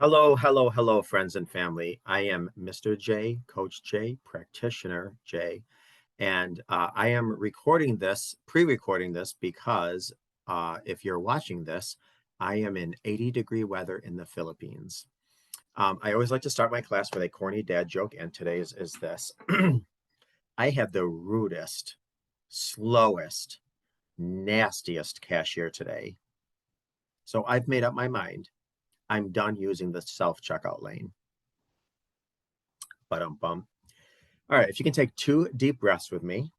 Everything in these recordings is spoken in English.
Hello, friends and family. I am Mr. J, Coach J, Practitioner J, and I am pre-recording this because if you're watching this, I am in 80-degree weather in the Philippines. I always like to start my class with a corny dad joke, and today's is this. I had the rudest, slowest, nastiest cashier today. So I've made up my mind. I'm done using the self-checkout lane. Bum. All right, if you can take 2 deep breaths with me,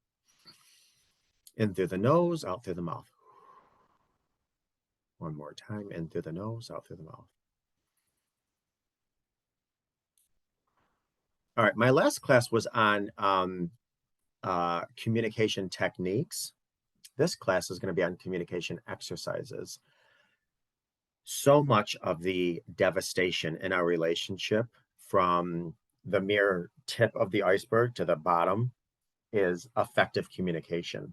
in through the nose, out through the mouth. One more time, in through the nose, out through the mouth. All right, my last class was on communication techniques. This class is going to be on communication exercises. So much of the devastation in our relationship, from the mere tip of the iceberg to the bottom, is effective communication.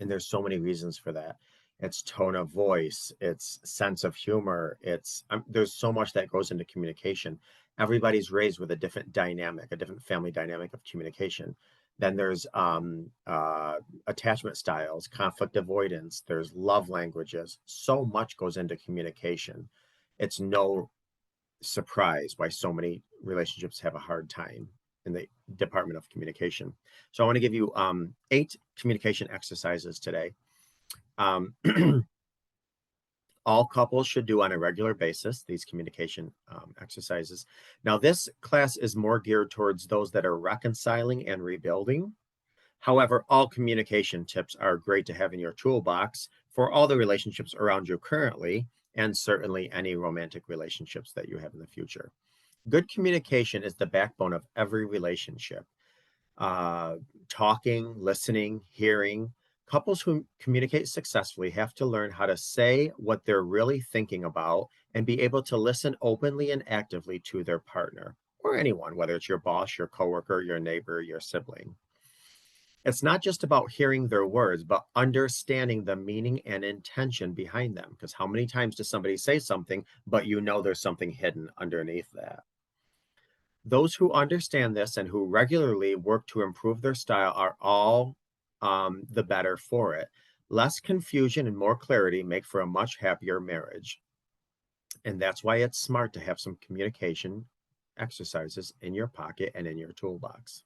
And there's so many reasons for that. It's tone of voice, it's sense of humor, there's so much that goes into communication. Everybody's raised with a different dynamic, a different family dynamic of communication. Then there's attachment styles, conflict avoidance, there's love languages. So much goes into communication. It's no surprise why so many relationships have a hard time in the department of communication. So I want to give you 8 communication exercises today. All couples should do on a regular basis, these communication exercises. Now, this class is more geared towards those that are reconciling and rebuilding. However, all communication tips are great to have in your toolbox for all the relationships around you currently, and certainly any romantic relationships that you have in the future. Good communication is the backbone of every relationship. Talking, listening, hearing. Couples who communicate successfully have to learn how to say what they're really thinking about and be able to listen openly and actively to their partner or anyone, whether it's your boss, your coworker, your neighbor, your sibling. It's not just about hearing their words, but understanding the meaning and intention behind them. Because how many times does somebody say something, but you know there's something hidden underneath that? Those who understand this and who regularly work to improve their style are all the better for it. Less confusion and more clarity make for a much happier marriage. And that's why it's smart to have some communication exercises in your pocket and in your toolbox.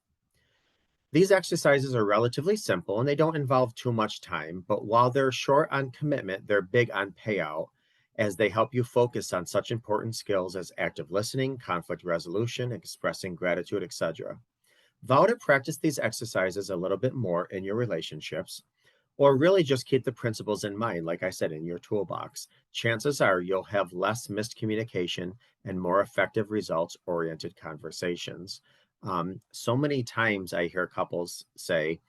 These exercises are relatively simple and they don't involve too much time, but while they're short on commitment, they're big on payout, as they help you focus on such important skills as active listening, conflict resolution, expressing gratitude, etc. Vow to practice these exercises a little bit more in your relationships, or really just keep the principles in mind, like I said, in your toolbox. Chances are you'll have less miscommunication and more effective results-oriented conversations. So many times I hear couples say,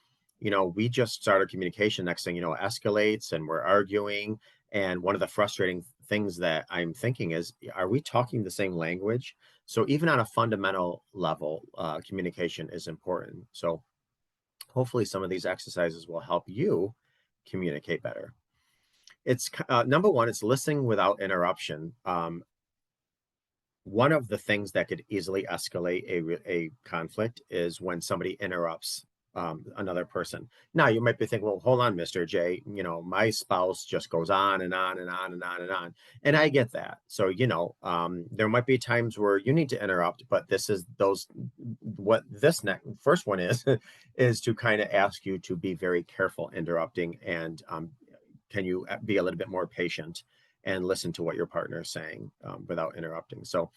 we just started communication. Next thing you know, it escalates and we're arguing. And one of the frustrating things that I'm thinking is, are we talking the same language? So even on a fundamental level, communication is important. So hopefully some of these exercises will help you communicate better. It's number one, it's listening without interruption. One of the things that could easily escalate a conflict is when somebody interrupts another person. Now, you might be thinking, well, hold on, Mr. J, my spouse just goes on and on and on and on and on. And I get that. So, there might be times where you need to interrupt, but what this next first one is, is to kind of ask you to be very careful interrupting, and can you be a little bit more patient and listen to what your partner is saying without interrupting. So,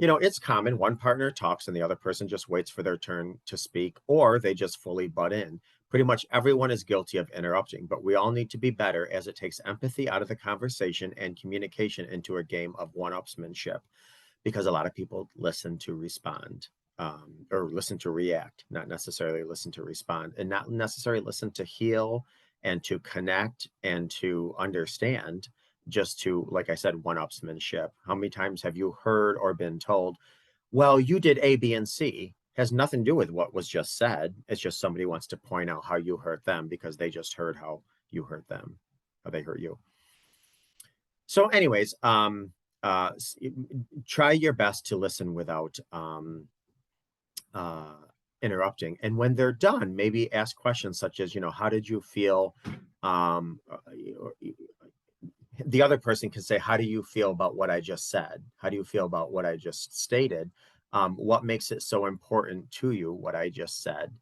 it's common. One partner talks and the other person just waits for their turn to speak, or they just fully butt in. Pretty much everyone is guilty of interrupting, but we all need to be better, as it takes empathy out of the conversation and communication into a game of one-upsmanship, because a lot of people listen to respond, or listen to react, not necessarily listen to respond, and not necessarily listen to heal and to connect and to understand, just to, like I said, one-upsmanship. How many times have you heard or been told, well, you did A, B, and C? Has nothing to do with what was just said. It's just somebody wants to point out how you hurt them because they just heard how you hurt them, how they hurt you. So anyways, try your best to listen without uh, interrupting. And when they're done, maybe ask questions such as, how did you feel? Um, uh, or- the other person can say, how do you feel about what I just said? How do you feel about what I just stated? What makes it so important to you, what I just said?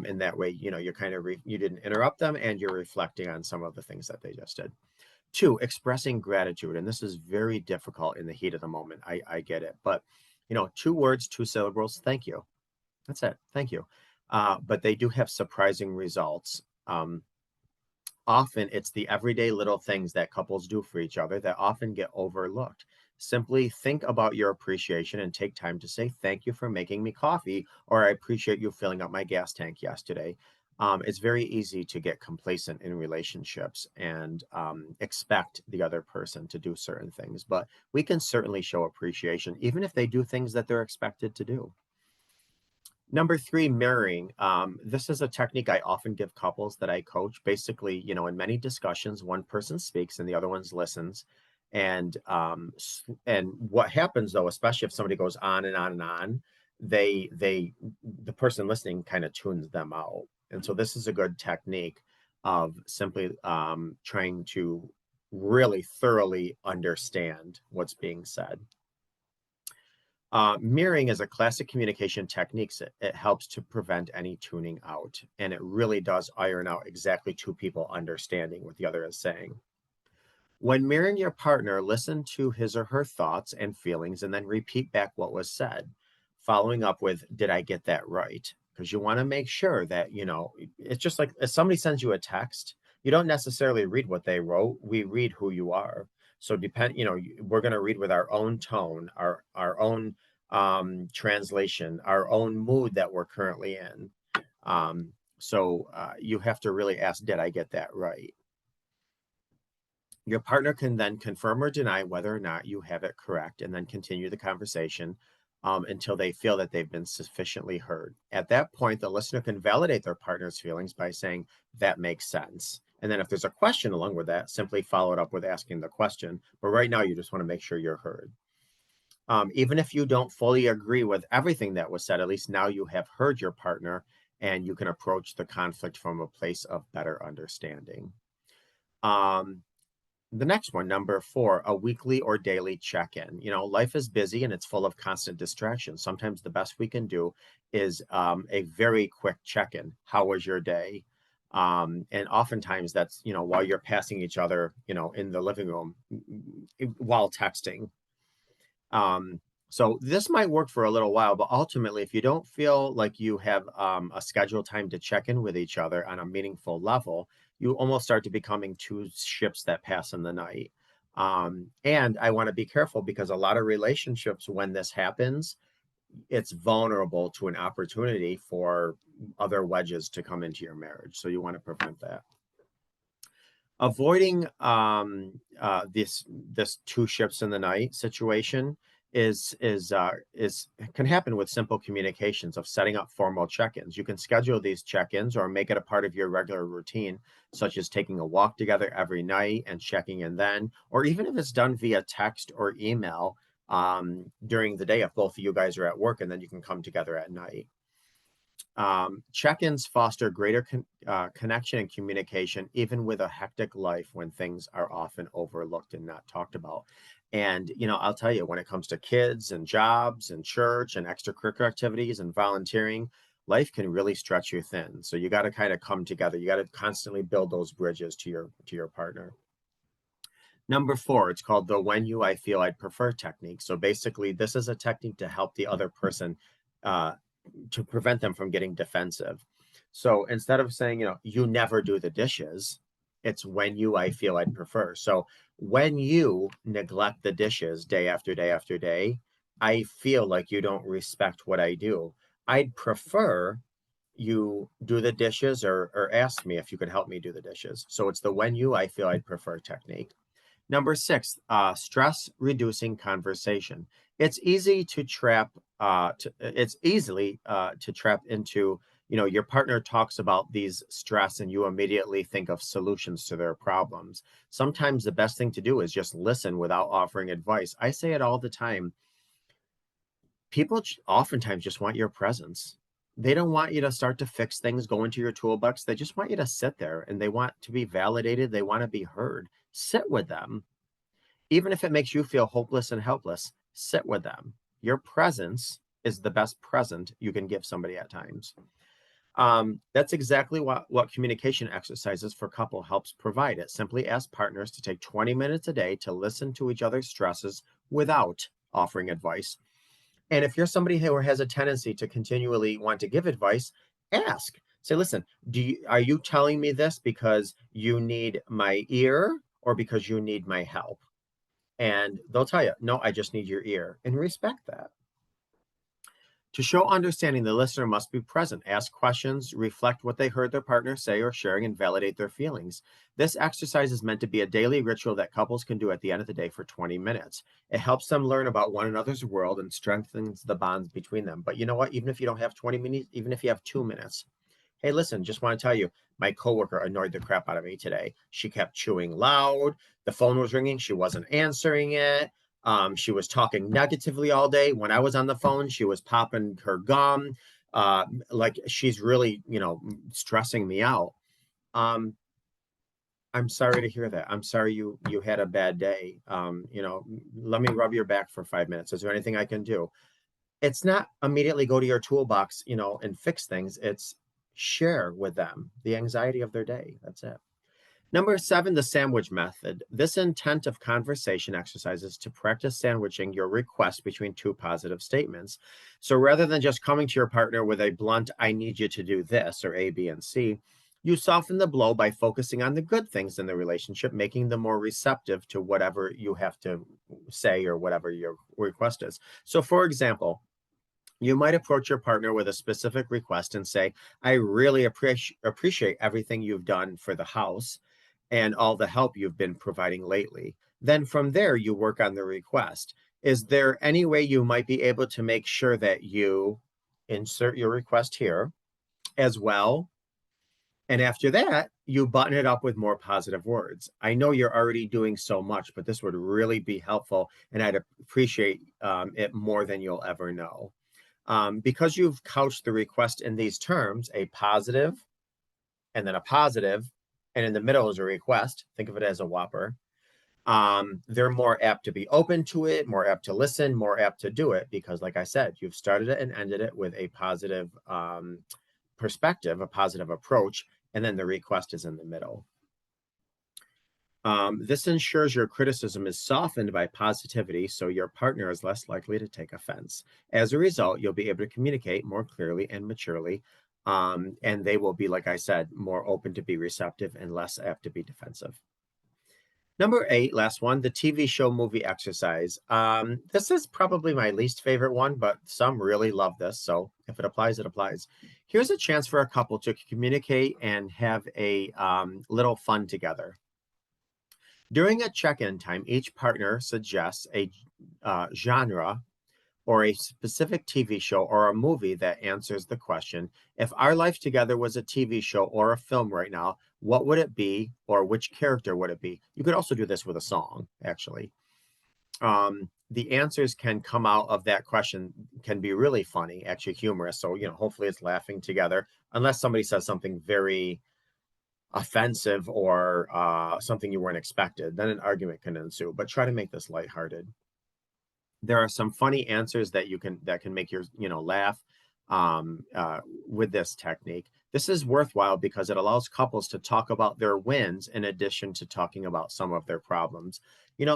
In that way, you're kind of, you didn't interrupt them and you're reflecting on some of the things that they just did. Two, expressing gratitude. And this is very difficult in the heat of the moment. I get it. But, two words, two syllables, thank you. That's it. Thank you. But they do have surprising results. Often it's the everyday little things that couples do for each other that often get overlooked. Simply think about your appreciation and take time to say, thank you for making me coffee, or I appreciate you filling up my gas tank yesterday. It's very easy to get complacent in relationships and expect the other person to do certain things, but we can certainly show appreciation, even if they do things that they're expected to do. Number three, mirroring. This is a technique I often give couples that I coach. Basically, in many discussions, one person speaks and the other one listens. And what happens though, especially if somebody goes on and on and on, the person listening kind of tunes them out. And so this is a good technique of simply trying to really thoroughly understand what's being said. Mirroring is a classic communication technique. It helps to prevent any tuning out, and it really does iron out exactly two people understanding what the other is saying. When mirroring your partner, listen to his or her thoughts and feelings and then repeat back what was said, following up with, did I get that right? Because you want to make sure that, it's just like if somebody sends you a text, you don't necessarily read what they wrote. We read who you are. So we're going to read with our own tone, our own translation, our own mood that we're currently in. So you have to really ask, did I get that right? Your partner can then confirm or deny whether or not you have it correct and then continue the conversation until they feel that they've been sufficiently heard. At that point, the listener can validate their partner's feelings by saying, that makes sense. And then if there's a question along with that, simply follow it up with asking the question. But right now, you just want to make sure you're heard. Even if you don't fully agree with everything that was said, at least now you have heard your partner and you can approach the conflict from a place of better understanding. The next one, number four, a weekly or daily check-in. Life is busy and it's full of constant distractions. Sometimes the best we can do is a very quick check-in. How was your day? And oftentimes that's, while you're passing each other, in the living room while texting. So this might work for a little while, but ultimately, if you don't feel like you have a scheduled time to check in with each other on a meaningful level, you almost start to becoming two ships that pass in the night. And I want to be careful because a lot of relationships, when this happens, it's vulnerable to an opportunity for other wedges to come into your marriage. So you want to prevent that. Avoiding this two ships in the night situation is can happen with simple communications of setting up formal check-ins. You can schedule these check-ins or make it a part of your regular routine, such as taking a walk together every night and checking in then, or even if it's done via text or email during the day if both of you guys are at work, and then you can come together at night. Check-ins foster greater connection and communication, even with a hectic life when things are often overlooked and not talked about. And, I'll tell you, when it comes to kids and jobs and church and extracurricular activities and volunteering, life can really stretch you thin. So you got to kind of come together. You got to constantly build those bridges to your partner. Number four, it's called the when you I feel I'd prefer technique. So basically, this is a technique to help the other person uh, to prevent them from getting defensive. So instead of saying, you never do the dishes, it's when you I feel I'd prefer. So when you neglect the dishes day after day after day, I feel like you don't respect what I do. I'd prefer you do the dishes or ask me if you could help me do the dishes. So it's the when you I feel I'd prefer technique. Number six, stress reducing conversation. It's easily to trap into Your partner talks about these stress and you immediately think of solutions to their problems. Sometimes the best thing to do is just listen without offering advice. I say it all the time. People oftentimes just want your presence. They don't want you to start to fix things, go into your toolbox. They just want you to sit there and they want to be validated. They want to be heard. Sit with them. Even if it makes you feel hopeless and helpless, sit with them. Your presence is the best present you can give somebody at times. That's exactly what communication exercises for couple helps provide. It simply asks partners to take 20 minutes a day to listen to each other's stresses without offering advice. And if you're somebody who has a tendency to continually want to give advice, ask. Say, listen, are you telling me this because you need my ear or because you need my help? And they'll tell you, no, I just need your ear. And respect that. To show understanding, the listener must be present, ask questions, reflect what they heard their partner say or sharing, and validate their feelings. This exercise is meant to be a daily ritual that couples can do at the end of the day for 20 minutes. It helps them learn about one another's world and strengthens the bonds between them. But you know what? Even if you don't have 20 minutes, even if you have 2 minutes, hey, listen, just want to tell you, my coworker annoyed the crap out of me today. She kept chewing loud. The phone was ringing. She wasn't answering it. She was talking negatively all day. When I was on the phone, she was popping her gum. Like she's really, stressing me out. Um, I'm sorry to hear that. I'm sorry you had a bad day. Let me rub your back for 5 minutes. Is there anything I can do? It's not immediately go to your toolbox, and fix things. It's share with them the anxiety of their day. That's it. Number 7, the sandwich method. This intent of conversation exercise is to practice sandwiching your request between two positive statements. So rather than just coming to your partner with a blunt, I need you to do this, or A, B, and C, you soften the blow by focusing on the good things in the relationship, making them more receptive to whatever you have to say or whatever your request is. So, for example, you might approach your partner with a specific request and say, I really appreciate everything you've done for the house and all the help you've been providing lately. Then from there, you work on the request. Is there any way you might be able to make sure that you insert your request here as well? And after that, you button it up with more positive words. I know you're already doing so much, but this would really be helpful, and I'd appreciate it more than you'll ever know. Because you've couched the request in these terms, a positive and then a positive, and in the middle is a request. Think of it as a whopper. They're more apt to be open to it, more apt to listen, more apt to do it because, like I said, you've started it and ended it with a positive perspective, a positive approach, and then the request is in the middle. This ensures your criticism is softened by positivity, so your partner is less likely to take offense. As a result, you'll be able to communicate more clearly and maturely, and they will be, like I said, more open to be receptive and less apt to be defensive. Number 8, last one, the TV show movie exercise. This is probably my least favorite one, but some really love this. So if it applies, it applies. Here's a chance for a couple to communicate and have a little fun together. During a check-in time, each partner suggests a genre or a specific TV show or a movie that answers the question, if our life together was a TV show or a film right now, what would it be or which character would it be? You could also do this with a song, actually. The answers can come out of that question can be really funny, actually humorous. So, hopefully it's laughing together, unless somebody says something very offensive or something you weren't expected, then an argument can ensue. But try to make this lighthearted. There are some funny answers that can make your laugh with this technique. This is worthwhile because it allows couples to talk about their wins in addition to talking about some of their problems.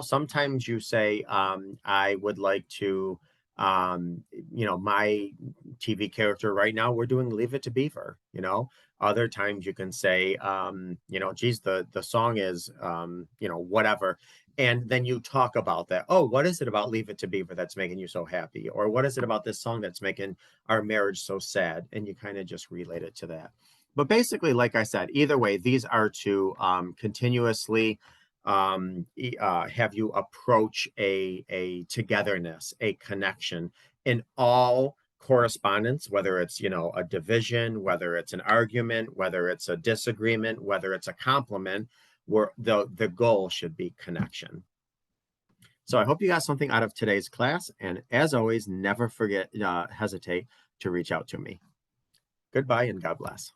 Sometimes you say, I would like to, my TV character right now, we're doing Leave It to Beaver. Other times you can say, geez, the song is, whatever. And then you talk about that. Oh, what is it about Leave It to Beaver that's making you so happy? Or what is it about this song that's making our marriage so sad? And you kind of just relate it to that. But basically, like I said, either way, these are to continuously have you approach a togetherness, a connection in all correspondence, whether it's, a division, whether it's an argument, whether it's a disagreement, whether it's a compliment, where the goal should be connection. So I hope you got something out of today's class. And as always, never hesitate to reach out to me. Goodbye and God bless.